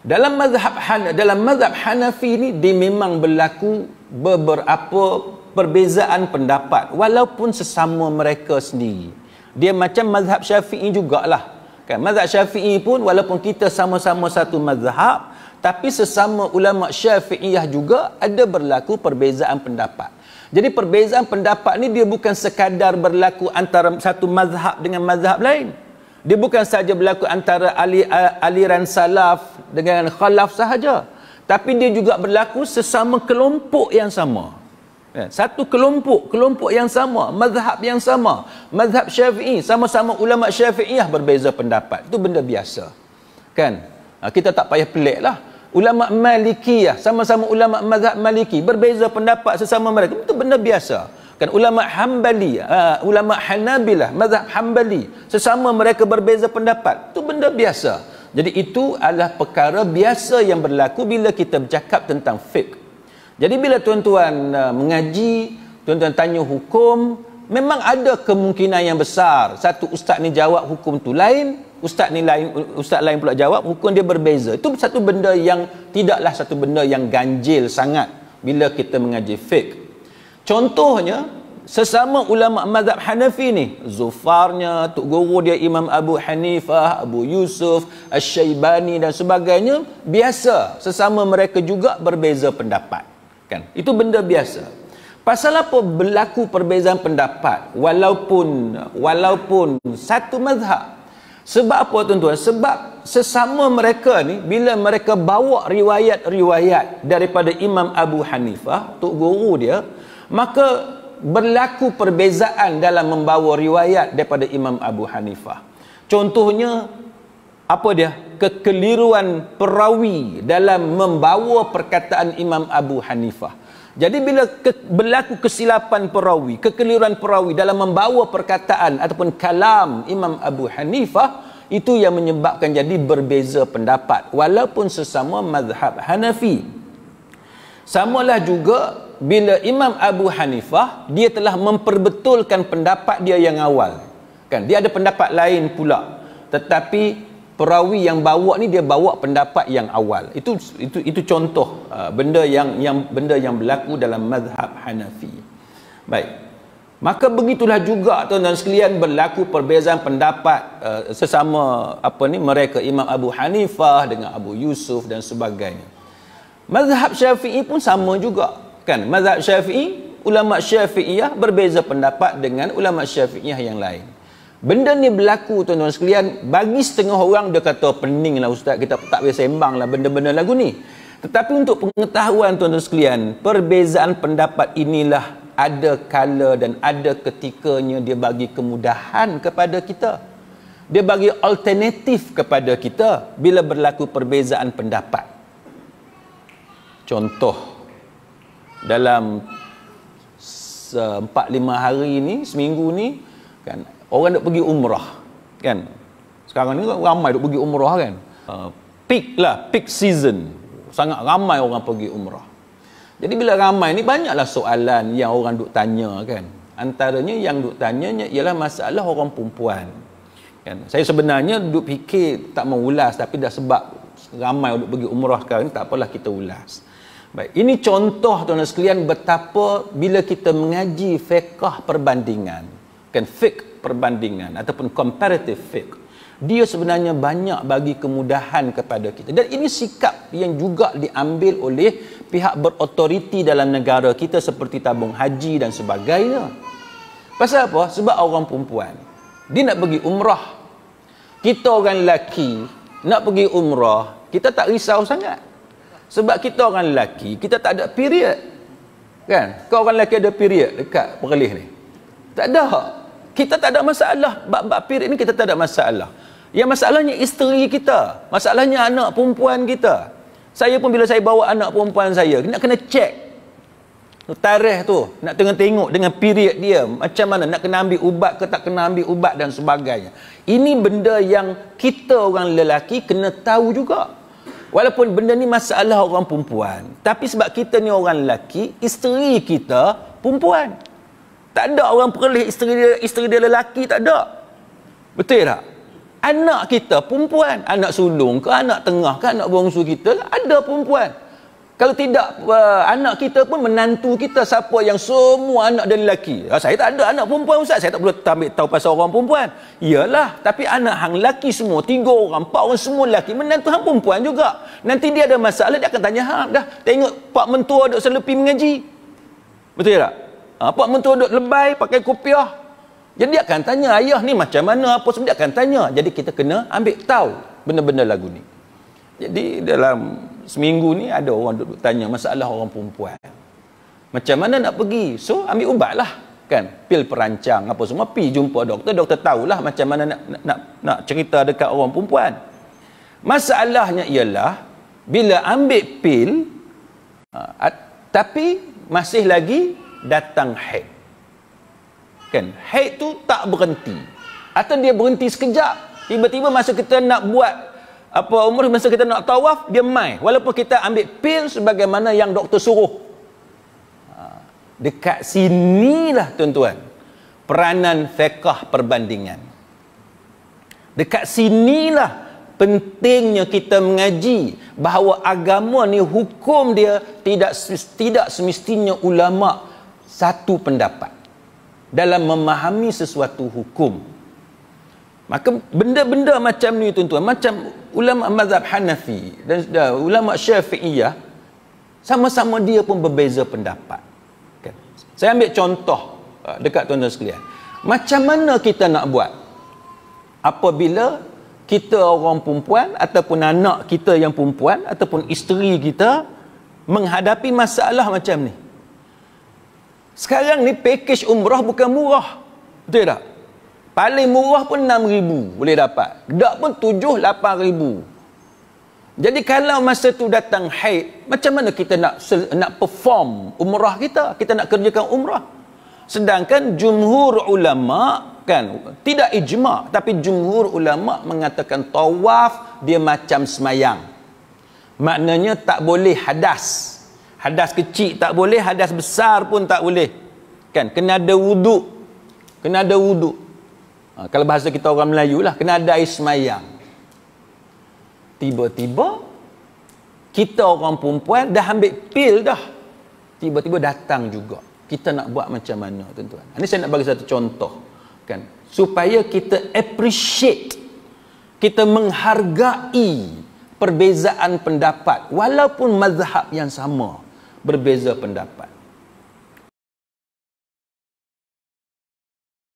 Dalam mazhab Hanafi ni dia memang berlaku beberapa perbezaan pendapat walaupun sesama mereka sendiri. Dia macam mazhab Syafi'i jugalah. Kan mazhab Syafi'i pun walaupun kita sama-sama satu mazhab, tapi sesama ulama Syafi'iyah juga ada berlaku perbezaan pendapat. Jadi perbezaan pendapat ni dia bukan sekadar berlaku antara satu mazhab dengan mazhab lain. Dia bukan saja berlaku antara aliran salaf dengan khalaf sahaja, tapi dia juga berlaku sesama kelompok yang sama. Satu kelompok yang sama, mazhab yang sama, mazhab Syafi'i, sama-sama ulama Syafi'iyah berbeza pendapat. Itu benda biasa. Kan? Kita tak payah pelik lah. Ulama Malikiyah, sama-sama ulama mazhab Maliki, berbeza pendapat sesama mereka. Itu benda biasa. Kan ulama Hambali, ulama Hanabilah, mazhab Hambali, sesama mereka berbeza pendapat. Itu benda biasa. Jadi itu adalah perkara biasa yang berlaku bila kita bercakap tentang fiqh. Jadi bila tuan-tuan mengaji, tuan-tuan tanya hukum, memang ada kemungkinan yang besar satu ustaz ni jawab hukum tu lain, ustaz lain pula jawab hukum dia berbeza. Itu satu benda yang tidaklah satu benda yang ganjil sangat bila kita mengaji fiqh. Contohnya, sesama ulama mazhab Hanafi ni, Zufarnya, tok guru dia Imam Abu Hanifah, Abu Yusuf, Asy-Syaibani dan sebagainya, biasa sesama mereka juga berbeza pendapat. Kan? Itu benda biasa. Pasal apa berlaku perbezaan pendapat walaupun satu mazhab? Sebab apa tuan-tuan? Sebab sesama mereka ni bila mereka bawa riwayat-riwayat daripada Imam Abu Hanifah, tok guru dia, maka berlaku perbezaan dalam membawa riwayat daripada Imam Abu Hanifah. Contohnya apa dia? Kekeliruan perawi dalam membawa perkataan Imam Abu Hanifah. Jadi bila berlaku kesilapan perawi, kekeliruan perawi dalam membawa perkataan ataupun kalam Imam Abu Hanifah, itu yang menyebabkan jadi berbeza pendapat walaupun sesama mazhab Hanafi. Samalah juga bila Imam Abu Hanifah dia telah memperbetulkan pendapat dia yang awal. Kan dia ada pendapat lain pula, tetapi perawi yang bawa ni dia bawa pendapat yang awal. Itu contoh benda yang berlaku dalam mazhab Hanafi. Baik. Maka begitulah juga tuan-tuan sekalian berlaku perbezaan pendapat sesama mereka Imam Abu Hanifah dengan Abu Yusuf dan sebagainya. Mazhab Syafi'i pun sama juga. Kan? Mazhab Syafi'i, ulama Syafi'iyah berbeza pendapat dengan ulama Syafi'iyah yang lain. Benda ni berlaku tuan-tuan sekalian, bagi setengah orang dia kata pening lah ustaz, kita tak boleh sembang lah benda-benda lagu ni. Tetapi untuk pengetahuan tuan-tuan sekalian, perbezaan pendapat inilah ada kala dan ada ketikanya dia bagi kemudahan kepada kita. Dia bagi alternatif kepada kita bila berlaku perbezaan pendapat. Contoh, dalam 4-5 hari ni, seminggu ni, kan, orang duk pergi umrah. Kan? Sekarang ni ramai duk pergi umrah kan. Peak season. Sangat ramai orang pergi umrah. Jadi bila ramai ni, banyaklah soalan yang orang duk tanya kan. Antaranya yang duk tanyanya ialah masalah orang perempuan. Kan? Saya sebenarnya duk fikir tak mau ulas, tapi dah sebab ramai duk pergi umrah sekarang ni, tak apalah kita ulas. Baik, ini contoh tuan-tuan sekalian betapa bila kita mengaji fiqh perbandingan, kan, fiqh perbandingan ataupun comparative fiqh, dia sebenarnya banyak bagi kemudahan kepada kita. Dan ini sikap yang juga diambil oleh pihak berotoriti dalam negara kita seperti tabung haji dan sebagainya. Pasal apa? Sebab orang perempuan dia nak pergi umrah. Kita orang lelaki nak pergi umrah, kita tak risau sangat. Sebab kita orang lelaki, kita tak ada period. Kan? Kau orang lelaki ada period dekat Perlis ni? Tak ada. Kita tak ada masalah. Bab period ni kita tak ada masalah. Yang masalahnya isteri kita. Masalahnya anak perempuan kita. Saya pun bila saya bawa anak perempuan saya, nak kena check tarikh tu. Nak tengok dengan period dia. Macam mana? Nak kena ambil ubat ke tak kena ambil ubat dan sebagainya. Ini benda yang kita orang lelaki kena tahu juga. Walaupun benda ni masalah orang perempuan, tapi sebab kita ni orang lelaki, isteri kita perempuan. Tak ada orang Perlis isteri dia lelaki, tak ada. Betul tak? Anak kita perempuan, anak sulung ke, anak tengah ke, anak bongsu kita, ada perempuan. Kalau tidak, anak kita pun menantu kita, siapa yang semua anak dia lelaki. Saya tak ada anak perempuan, Ustaz. Saya tak perlu ambil tahu pasal orang perempuan. Iyalah, tapi anak hang lelaki semua, 3 orang, 4 orang semua lelaki, menantu hang perempuan juga. Nanti dia ada masalah, dia akan tanya hang. Dah, tengok pak mentua duk selepi mengaji. Betul tak? Pak mentua duk lebay, pakai kopiah. Jadi dia akan tanya, ayah ni macam mana, apa semua dia akan tanya. Jadi kita kena ambil tahu benda-benda lagu ni. Jadi dalam seminggu ni ada orang duduk tanya masalah orang perempuan. Macam mana nak pergi? So ambil ubat lah, kan? Pil perancang apa semua, pi jumpa doktor. Doktor tahulah macam mana nak cerita dekat orang perempuan. Masalahnya ialah bila ambil pil tapi masih lagi datang haid. Kan? Haid tu tak berhenti. Atau dia berhenti sekejap. Tiba-tiba masa kita nak buat umur, masa kita nak tawaf, dia mai. Walaupun kita ambil pil sebagaimana yang doktor suruh. Dekat sinilah tuan-tuan peranan fiqh perbandingan. Dekat sinilah pentingnya kita mengaji bahawa agama ni hukum dia tidak semestinya ulama satu pendapat dalam memahami sesuatu hukum. Maka benda-benda macam ni tuan-tuan, macam ulama mazhab Hanafi dan ulama Syafi'iyah, sama-sama dia pun berbeza pendapat. Kan? Saya ambil contoh dekat tuan-tuan sekalian. Macam mana kita nak buat apabila kita orang perempuan ataupun anak kita yang perempuan ataupun isteri kita menghadapi masalah macam ni? Sekarang ni package umrah bukan murah. Betul tak? Paling murah pun 6,000 boleh dapat. Dak pun 7-8,000. Jadi kalau masa tu datang haid, macam mana kita nak perform umrah kita? Kita nak kerjakan umrah. Sedangkan jumhur ulama, kan, tidak ijma', tapi jumhur ulama mengatakan tawaf dia macam semayang. Maknanya tak boleh hadas. Hadas kecil tak boleh, hadas besar pun tak boleh. Kan, kena ada wuduk. Kena ada wuduk. Kalau bahasa kita orang Melayu lah, kena ada air semayang. Tiba-tiba kita orang perempuan dah ambil pil dah. Tiba-tiba datang juga. Kita nak buat macam mana, tuan-tuan? Ini saya nak bagi satu contoh, kan, supaya kita appreciate, kita menghargai perbezaan pendapat walaupun mazhab yang sama, berbeza pendapat.